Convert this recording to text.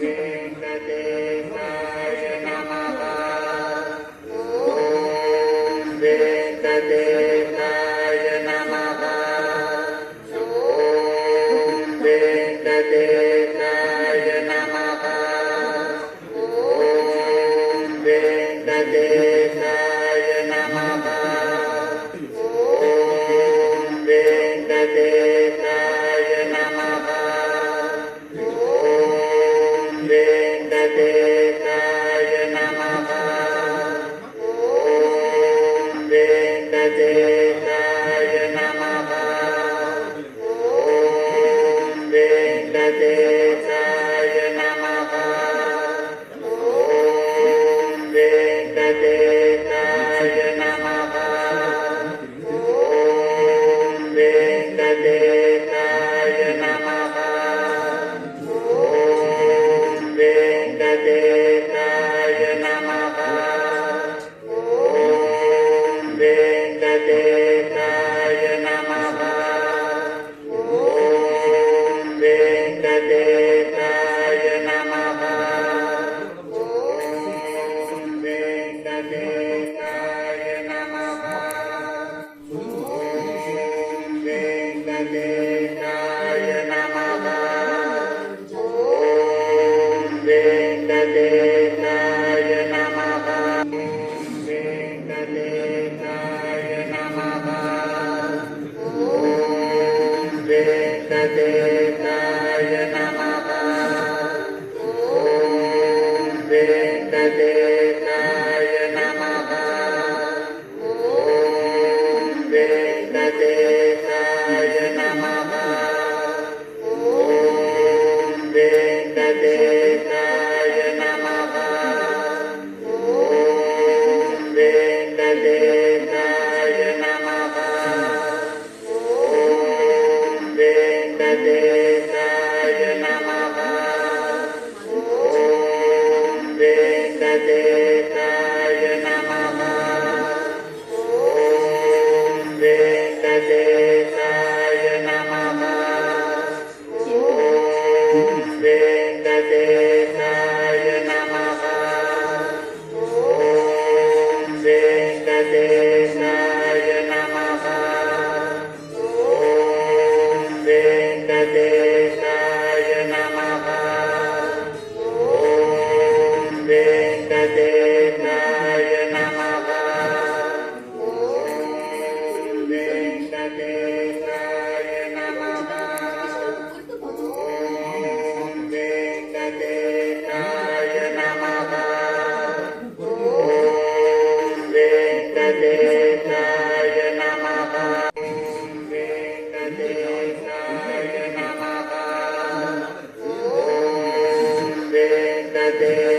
ವೆಂಕಟೇಶಾಯ ನಮಃ. ಓಂ ವೆಂಕಟೇಶಾಯ ನಮಃ. ಓಂ ವೆಂಕಟೇಶಾಯ ನಮಃ. ಓಂ ವೆಂಕಟೇಶಾಯ ನಮಃ. ಓಂ ವೆಂಕಟೇಶಾಯ ನಮಃ. ಓಂ ವೆಂಕಟೇಶಾಯ ನಮಃ. ಓಂ ವೆಂಕಟೇಶಾಯ ನಮಃ. ಓಂ ವೆಂಕಟೇಶಾಯ ನಮಃ. ಓಂ ವೆಂಕಟೇಶಾಯ ನಮಃ. ಓಂ ವೆಂಕಟೇಶಾಯ ನಮಃ. ಓಂ ವೆಂಕಟೇಶಾಯ ನಮಃ. ಓಂ ವೆಂಕಟೇಶಾಯ ನಮಃ. ಓಂ ವೆಂಕಟೇಶಾಯ ನಮಃ. ಓಂ ವೆಂಕಟೇಶಾಯ ನಮಃ. ಓಂ ವೆಂಕಟೇಶಾಯ ನಮಃ. ಓಂ ವೆಂಕಟೇಶಾಯ ನಮಃ. ವೆಂಕಟೇಶಾಯ ನಮಃ. ಓಂ ವೆಂಕಟೇಶಾಯ ನಮಃ. ಓಂ ವೆಂಕಟೇಶಾಯ ನಮಃ. ಓಂ ವೆಂಕಟೇಶಾಯ ನಮಃ. ಓಂ ವೆಂಕಟೇಶಾಯ ನಮಃ. ಓಂ ವೆಂಕಟೇಶಾಯ ನಮಃ. ಓಂ ವೆಂಕಟೇಶಾಯ ನಮಃ. ಓಂ ವೆಂಕಟೇಶಾಯ ನಮಃ. ಓಂ ವೆಂಕಟೇಶಾಯ ನಮಃ. ಓಂ ವೆಂಕಟೇಶಾಯ ನಮಃ. ಓಂ ವೆಂಕಟೇಶಾಯ ನಮಃ. ಓಂ ವೆಂಕಟೇಶಾಯ ನಮಃ. ಓಂ ವೆಂಕಟೇಶಾಯ ನಮಃ. ಓಂ ವೆಂಕಟೇಶಾಯ ನಮಃ. ಓಂ ವೆಂಕಟೇಶಾಯ ನಮಃ. ಓಂ ವೆಂಕಟೇಶಾಯ ನಮಃ. ಓಂ ವೆಂಕಟೇಶಾಯ ನಮಃ. ಓಂ ವೆಂಕಟೇಶಾಯ